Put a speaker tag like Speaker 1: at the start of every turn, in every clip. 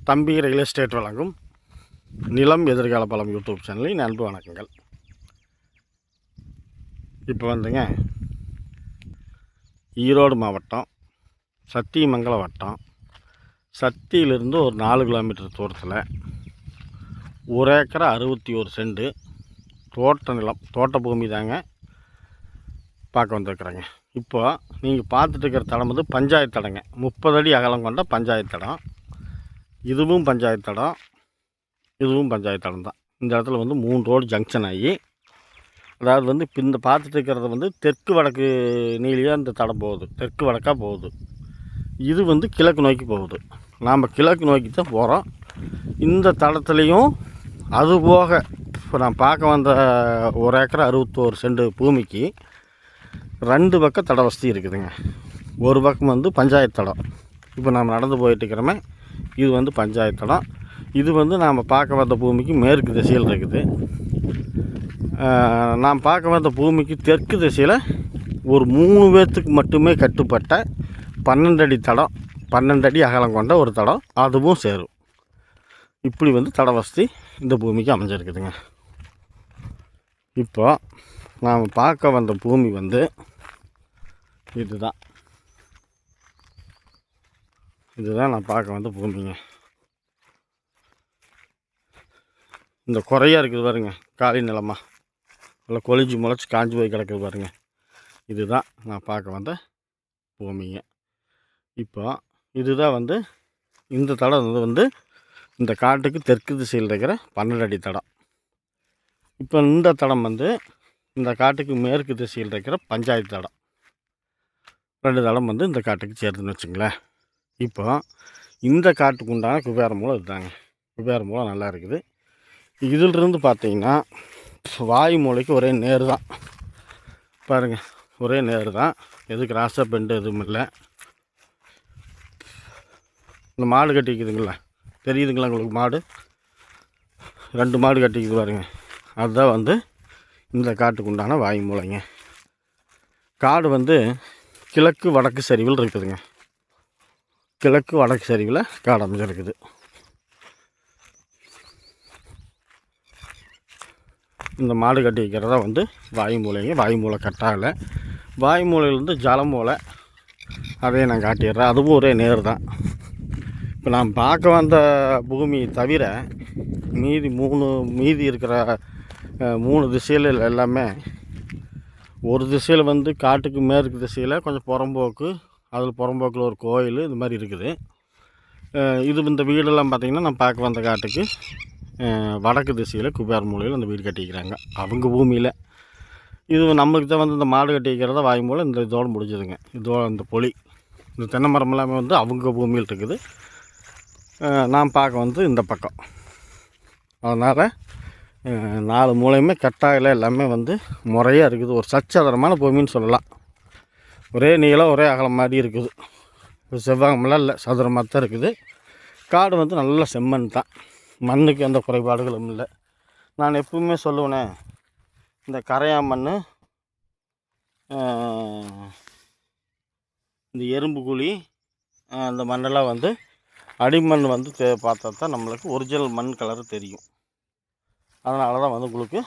Speaker 1: தம்பி real estate வழங்கும் நிலம் எதிர்கால பலம் யூடியூப் சேனலின் அன்பு வணக்கங்கள். இப்போ வந்துங்க ஈரோடு மாவட்டம் சத்தியமங்கலம் வட்டம் சத்தியிலிருந்து ஒரு 4 கிலோமீட்டர் தூரத்தில் 1 ஏக்கரை 61 சென்ட் தோட்ட நிலம், தோட்ட பூமி தாங்க பார்க்க வந்திருக்குறேங்க. இப்போ நீங்கள் பார்த்துட்டு இருக்கிற தடம் வந்து பஞ்சாயத்து தடங்க. 30 அடி அகலம் கொண்ட பஞ்சாயத்து தடம். இதுவும் பஞ்சாயத்து தடம், இதுவும் பஞ்சாயத்து தடம் தான். இந்த இடத்துல வந்து 3 ரோடு ஜங்ஷன் ஆகி, அதாவது வந்து இப்போ இந்த பார்த்துட்டு இருக்கிறது வந்து தெற்கு வடக்கு நீலியாக இந்த தடம் போகுது, தெற்கு வடக்காக போகுது. இது வந்து கிழக்கு நோக்கி போகுது. நாம் கிழக்கு நோக்கி தான் போகிறோம். இந்த தடத்துலேயும் அதுபோக இப்போ நான் பார்க்க வந்த 1 ஏக்கரை 61 சென்ட் பூமிக்கு 2 பக்கம் தட வசதி இருக்குதுங்க. ஒரு பக்கம் வந்து பஞ்சாயத்து தடம். இப்போ நாம் நடந்து போயிட்டுருக்கிறோமே, இது வந்து பஞ்சாயத்து தடம். இது வந்து நாம் பார்க்க வந்த பூமிக்கு மேற்கு திசையில் இருக்குது. நாம் பார்க்க வந்த பூமிக்கு தெற்கு திசையில் ஒரு 3 பேர்த்துக்கு மட்டுமே கட்டுப்பட்ட 12 அடி தடம், 12 அடி அகலம் கொண்ட ஒரு தடம், அதுவும் சேரும். இப்படி வந்து தட வசதி இந்த பூமிக்கு அமைஞ்சிருக்குதுங்க. இப்போ நாம் பார்க்க வந்த பூமி வந்து இதுதான். இதுதான் நான் பார்க்க வந்த பூமிங்க. இந்த குறையாக இருக்குது பாருங்க, காலி நிலமாக நல்லா கொழிஞ்சு முளைச்சி காஞ்சி போய் கிடக்குது பாருங்க. இதுதான் நான் பார்க்க வந்த பூமிங்க. இப்போ இதுதான் வந்து இந்த தடம் வந்து இந்த காட்டுக்கு தெற்கு திசையில் இருக்கிற 12 அடி தடம். இப்போ இந்த தடம் வந்து இந்த காட்டுக்கு மேற்கு திசையில் இருக்கிற பஞ்சாயத்து தடம். 2 தடம் வந்து இந்த காட்டுக்கு சேருதுன்னு வச்சுங்களேன். இப்போ இந்த காட்டுக்கு உண்டான குபேர மூலம் இதுதாங்க. குபேர மூலம் நல்லா இருக்குது. இதிலிருந்து பார்த்தீங்கன்னா வாயு மூலைக்கு ஒரே நேர் தான் பாருங்கள், ஒரே நேர் தான். எதுக்கு ராசா பெண்டு எதுவும் இல்லை. இந்த மாடு கட்டிக்குதுங்களா, தெரியுதுங்களா உங்களுக்கு? மாடு 2 மாடு கட்டிக்குது பாருங்க. அதுதான் வந்து இந்த காட்டுக்கு உண்டான வாயு மூலைங்க. காடு வந்து கிழக்கு வடக்கு சரிவில் இருக்குதுங்க. கிழக்கு வடக்கு சரிவில் காடு அமைஞ்சிருக்குது. இந்த மாடு கட்டி வைக்கிறதா வந்து வாயு மூலைங்க. வாயு மூலை கட்டாகலை. வாயு மூலையிலேருந்து ஜல மூலை, அதையே நான் காட்டிடுறேன். அதுவும் ஒரே நேர் தான். இப்போ நான் பார்க்க வந்த பூமி தவிர மீதி இருக்கிற 3 திசையில் எல்லாமே, ஒரு திசையில் வந்து காட்டுக்கு மேற்கு திசையில் கொஞ்சம் புறம்போக்கு, அதில் புறம்போக்கில் ஒரு கோயில், இது மாதிரி இருக்குது. இது இந்த வீடெல்லாம் பார்த்திங்கன்னா நான் பார்க்க வந்த காட்டுக்கு வடக்கு திசையில் குபேர மூலையில் அந்த வீடு கட்டிக்கிறாங்க அவங்க பூமியில். இது நம்மளுக்கு தான் வந்து இந்த மாடு கட்டி வைக்கிறதா வாயு மூலம் இந்த இதோடு முடிஞ்சதுங்க. இதோட இந்த பொலி, இந்த தென்னை மரம் எல்லாமே வந்து அவங்க பூமியில் இருக்குது. நான் பார்க்க வந்து இந்த பக்கம். அதனால் 4 மூலையுமே கட்டாயில் எல்லாமே வந்து முறையாக இருக்குது. ஒரு சச்சதரமான பூமின்னு சொல்லலாம். ஒரே நீளம் ஒரே அகலம் மாதிரி இருக்குது. செவ்வாங்கமெல்லாம் இல்லை, சதுரமாக தான் இருக்குது. காடு வந்து நல்ல செம்மண் தான். மண்ணுக்கு எந்த குறைபாடுகளும் இல்லை. நான் எப்பவுமே சொல்லுவேனே, இந்த கரையா மண், இந்த எறும்பு குழி, அந்த மண்ணெல்லாம் வந்து அடிமண் வந்து பார்த்தா தான் நம்மளுக்கு ஒரிஜினல் மண் கலர் தெரியும். அதனால தான் வந்து உங்களுக்கு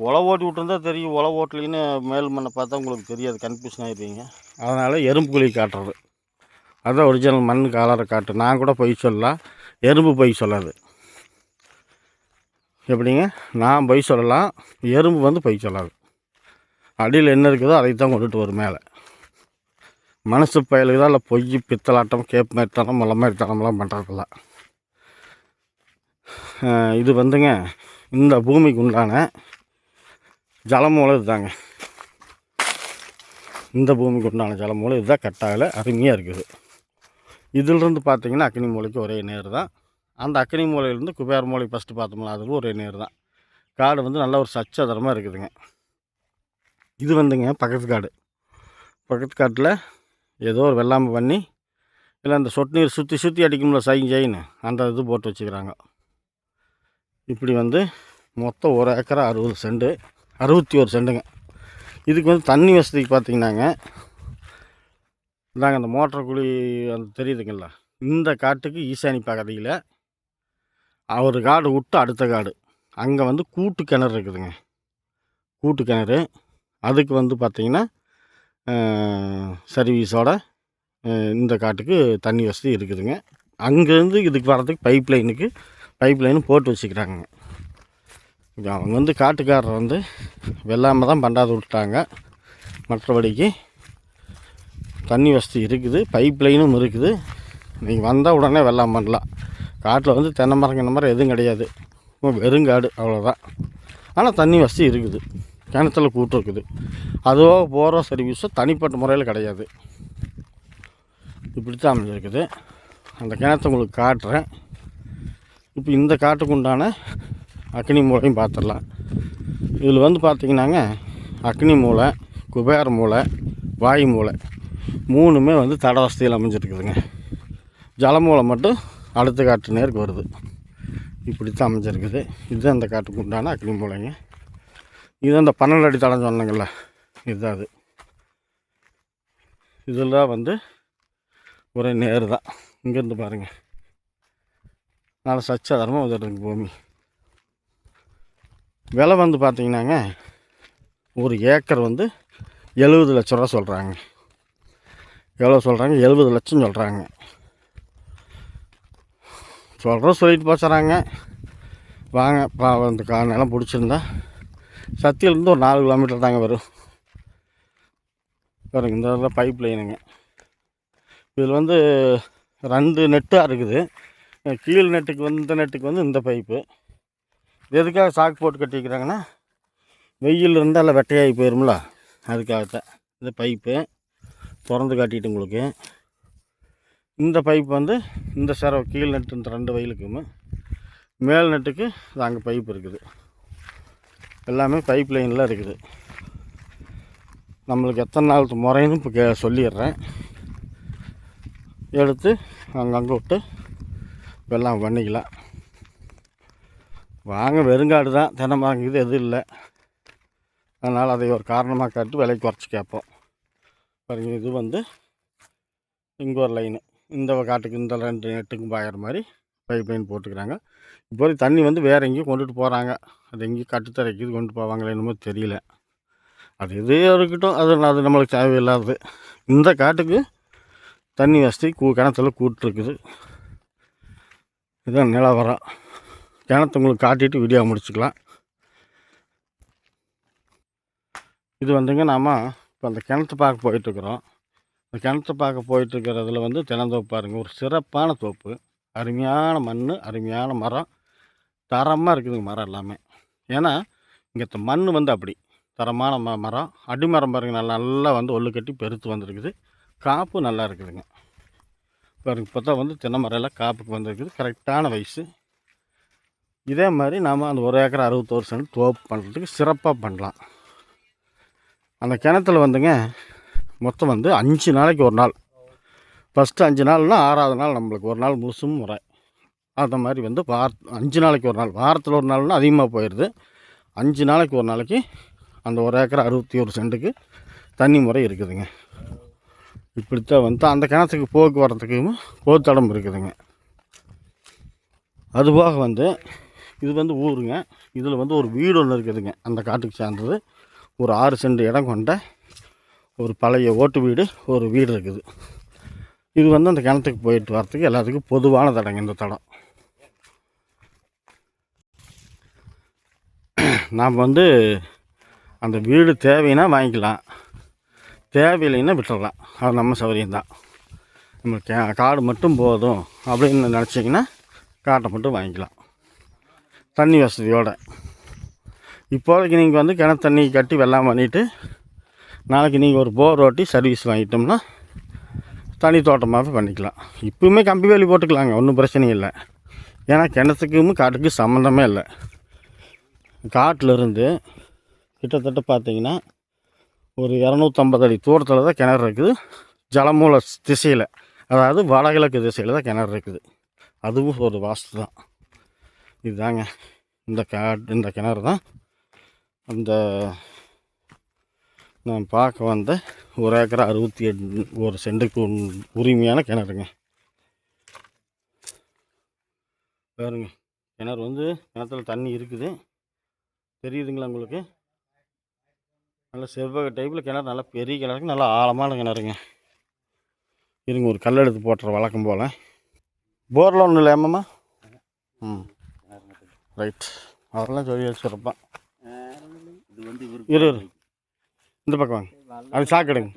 Speaker 1: உழவு ஓட்டி விட்டுருந்தா தெரியும். உழவு ஓட்டலின்னு மேல் மண்ணை பார்த்தா உங்களுக்கு தெரியாது, கன்ஃபியூஷன் ஆகிடுவீங்க. அதனால் எறும்பு குழி காட்டுறது அதுதான் ஒரிஜினல் மண் கலரை காட்டு. நான் கூட பொய் சொல்லலாம், எறும்பு பொய் சொல்லாது. எப்படிங்க? நான் பொய் சொல்லலாம், எறும்பு வந்து பொய் சொல்லாது. அடியில் என்ன இருக்குதோ அதை தான் கொண்டுட்டு வரும் மேலே. மனசு பயலுக்கு தான் இல்லை பொய் பித்தலாட்டம் கேப் மாதிரி தரம் மலை மாதிரி தரம்லாம் பண்ணுறதில்ல. இது வந்துங்க இந்த பூமிக்கு உண்டான ஜலமூலம் இதுதாங்க. இந்த பூமிக்கு உண்டான ஜலமூலம் இதுதான். கட்டாயில் அருமையாக இருக்குது. இதிலிருந்து பார்த்தீங்கன்னா அக்னி மூலைக்கு ஒரே நேர் தான். அந்த அக்னி மூலையிலேருந்து குபேர மூலை ஃபஸ்ட்டு பார்த்தோம்னா அதுவும் ஒரே நேர் தான். காடு வந்து நல்ல ஒரு சச்சதரமாக இருக்குதுங்க. இது வந்துங்க பக்கத்து காடு. பக்கத்து காட்டில் ஏதோ ஒரு வெள்ளாமை பண்ணி, இல்லை அந்த சொட்டு நீர் சுற்றி அடிக்கும்ல சைன்னு அந்த இது போட்டு வச்சுக்கிறாங்க. இப்படி வந்து மொத்தம் 1 ஏக்கரை 60 சென்ட், 61 சென்ட்டுங்க. இதுக்கு வந்து தண்ணி வசதிக்கு பார்த்திங்கன்னாங்க, இதாங்க அந்த மோட்டர் குழி அந்த தெரியுதுங்களா, இந்த காட்டுக்கு ஈசானி பகுதியில் ஒரு காடு விட்டு அடுத்த காடு அங்கே வந்து கூட்டு கிணறு இருக்குதுங்க. கூட்டு கிணறு அதுக்கு வந்து பார்த்திங்கன்னா சர்வீஸோட இந்த காட்டுக்கு தண்ணி வசதி இருக்குதுங்க. அங்கேருந்து இதுக்கு வர்றதுக்கு பைப் லைனு போட்டு வச்சுக்கிறாங்க. அவங்க வந்து காட்டுக்காரர் வந்து வெள்ளாமல் தான் பண்டாது விட்டாங்க. மற்றபடிக்கு தண்ணி வசதி இருக்குது, பைப் லைனும் இருக்குது. நீங்கள் வந்தால் உடனே வெள்ளாம் பண்ணலாம். காட்டில் வந்து தென்னை மரம் கிண்ண மரம் எதுவும் கிடையாது, வெறுங்காடு அவ்வளோதான். ஆனால் தண்ணி வசதி இருக்குது, கிணத்துல கூட்டு இருக்குது. அதுவோ போகிற சர்வீஸும் தனிப்பட்ட முறையில் கிடையாது. இப்படி தான் அமைஞ்சிருக்குது. அந்த கிணத்தை உங்களுக்கு காட்டுறேன். இப்போ இந்த காட்டுக்கு உண்டான அக்னி மூலையும் பார்த்துடலாம். இதில் வந்து பார்த்திங்கன்னாங்க அக்னி மூலை, குபேர மூலை, வாயு மூலை மூணுமே வந்து தட வசதியில் அமைஞ்சிருக்குதுங்க. ஜல மூலை மட்டும் அடுத்த காட்டு நேருக்கு வருது. இப்படி தான் அமைஞ்சிருக்குது. இதுதான் அந்த காட்டுக்கு உண்டான அக்னி மூலைங்க. இது அந்த 12 அடி தடம் சொன்னங்கள்ல, இதுதான் அது. இதெல்லாம் வந்து ஒரே நேரு தான். இங்கேருந்து பாருங்கள், நல்லா சச்சாதாரமாக வந்துடுதுங்க பூமி. விலை வந்து பார்த்திங்கன்னாங்க ஒரு ஏக்கர் வந்து 70 லட்ச ரூபா சொல்கிறாங்க. எவ்வளோ சொல்கிறாங்க? 70 லட்சம் சொல்கிறாங்க. சொல்லிட்டு போச்சுறாங்க. வாங்க அந்த நிலம் பிடிச்சிருந்தா சத்தியிலேருந்து ஒரு 4 கிலோமீட்டர் தாங்க வரும். பாருங்க, இந்த பைப் லைனுங்க. இதில் வந்து 2 நெட்டாக இருக்குது. கீழ் நெட்டுக்கு வந்து இந்த நெட்டுக்கு வந்து இந்த பைப்பு. எதுக்காக சாக்கு போட்டு கட்டிக்கிறாங்கன்னா வெயில் இருந்தால் எல்லாம் வெட்டையாகி போயிரும்ல, அதுக்காகத்தான் இந்த பைப்பு திறந்து காட்டிட்டு உங்களுக்கு. இந்த பைப் வந்து இந்த செரவு கீழ் நெட்டு இந்த 2 வயலுக்குமே மேல் நெட்டுக்கு அங்கே பைப் இருக்குது. எல்லாமே பைப் லைனில் இருக்குது. நம்மளுக்கு எத்தனை நாள் முறைன்னு இப்போ சொல்லிடுறேன். எடுத்து அங்கங்கே விட்டு வெள்ளாம் பண்ணிக்கலாம். வாங்க, வெறுங்காடு தான், தென்னை மரங்குது எதுவும் இல்லை. அதனால் அதை ஒரு காரணமாக காட்டி விலை குறைச்சி கேட்போம். பாருங்க, இது வந்து இங்கே ஒரு லைனு இந்த காட்டுக்கு இந்த 2 நெட்டுக்கும் பாயிற மாதிரி பைப் லைன் போட்டுக்கிறாங்க. இப்போதைக்கு தண்ணி வந்து வேறு எங்கேயும் கொண்டுட்டு போகிறாங்க. அது எங்கேயும் கட்டுத்தரைக்கு கொண்டு போவாங்களே என்னமோ தெரியல. அது எதே இருக்கட்டும், அது நம்மளுக்கு தேவையில்லாதது. இந்த காட்டுக்கு தண்ணி வசதி கிணத்துல கூட்டிருக்குது. இதுதான் நிலவரம். கிணத்து உங்களுக்கு காட்டிட்டு வீடியோ முடிச்சுக்கலாம். இது வந்துங்க நாம் இப்போ அந்த கிணத்து பார்க்க போயிட்டுருக்குறோம். இந்த கிணத்து பார்க்க போயிட்டுருக்கிறதுல வந்து தென்னந்தோப்பு பாருங்கள், ஒரு சிறப்பான தோப்பு. அருமையான மண், அருமையான மரம், தரமாக இருக்குதுங்க மரம் எல்லாமே. ஏன்னா இங்கே மண் வந்து அப்படி தரமான மரம். அடிமரம் பாருங்கள், நல்லா வந்து ஒல்லு கட்டி பெருத்து வந்துருக்குது. காப்பு நல்லா இருக்குதுங்க பாருங்கள். இப்போ தான் வந்து தென்னை மரம் எல்லாம் காப்புக்கு வந்துருக்குது, கரெக்டான வயசு. இதே மாதிரி நாம் அந்த 1 ஏக்கர் 61 சென்ட் தோப்பு பண்ணுறதுக்கு சிறப்பாக பண்ணலாம். அந்த கிணத்துல வந்துங்க மொத்தம் வந்து 5 நாளைக்கு ஒரு நாள். ஃபஸ்ட்டு 5 நாள்னால் 6ஆவது நாள் நம்மளுக்கு ஒரு நாள் முழுசும் முறை. அந்த மாதிரி வந்து 5 நாளைக்கு ஒரு நாள், வாரத்தில் ஒரு நாள்னால் அதிகமாக போயிடுது. 5 நாளைக்கு ஒரு நாளைக்கு அந்த 1 ஏக்கர் 61 சென்ட்டுக்கு தண்ணி முறை இருக்குதுங்க. இப்படித்தான் வந்து அந்த கிணத்துக்கு போக்குவரத்துக்கும் பொதுத்தடம் இருக்குதுங்க. அதுபோக வந்து இது வந்து ஊருங்க. இதில் வந்து ஒரு வீடு ஒன்று இருக்குதுங்க, அந்த காட்டுக்கு சேர்ந்தது. ஒரு 6 சென்ட் இடம் கொண்ட ஒரு பழைய ஓட்டு வீடு, ஒரு வீடு இருக்குது. இது வந்து அந்த கிணத்துக்கு போயிட்டு வரத்துக்கு எல்லாத்துக்கும் பொதுவான தடங்க. இந்த தடம் நாம் வந்து அந்த வீடு தேவைன்னா வாங்கிக்கலாம், தேவையில்லைன்னா விட்டுடலாம். அது நம்ம சௌகரியம்தான். நம்ம காடு மட்டும் போதும் அப்படின்னு நினச்சிங்கன்னா காட்டை மட்டும் வாங்கிக்கலாம் தண்ணி வசதியோடு. இப்போதைக்கு நீங்கள் வந்து கிணத்து தண்ணி கட்டி வெள்ளாம் பண்ணிவிட்டு நாளைக்கு நீங்கள் ஒரு போர் ஓட்டி சர்வீஸ் வாங்கிட்டோம்னா தனி தோட்டமாகவே பண்ணிக்கலாம். இப்போவுமே கம்பி வேலி போட்டுக்கலாங்க, ஒன்றும் பிரச்சனை இல்லை. ஏன்னா கிணத்துக்கும் காட்டுக்கும் சம்மந்தமே இல்லை. காட்டிலிருந்து கிட்டத்தட்ட பார்த்திங்கன்னா ஒரு 250 அடி தூரத்தில் தான் கிணறு இருக்குது. ஜலமூல திசையில், அதாவது வடகிழக்கு திசையில் தான் கிணறு இருக்குது. அதுவும் ஒரு வாஸ்து தான். இதுதாங்க இந்த கிணறு தான் அந்த நான் பார்க்க வந்த 1 ஏக்கர் 61 சென்ட்டுக்கு உரிமையான கிணறுங்க. பாருங்க, கிணறு வந்து கிணத்துல தண்ணி இருக்குது, தெரியுதுங்களா உங்களுக்கு? நல்ல செவ்வக டைப்பில் கிணறு, நல்லா பெரிய கிணறுங்க, நல்லா ஆழமான கிணறுங்க. இருங்க, ஒரு கல் எடுத்து போட்டுற வழக்கம் போல். போரில் ஒன்றும் இல்லை ஏமாம்மா? ம், ரைட். அதெல்லாம் சொல்லி வச்சுருப்பான்.
Speaker 2: இது வந்து
Speaker 1: இரு இந்த பக்கம் வாங்க, அது சாக்கெடுங்க.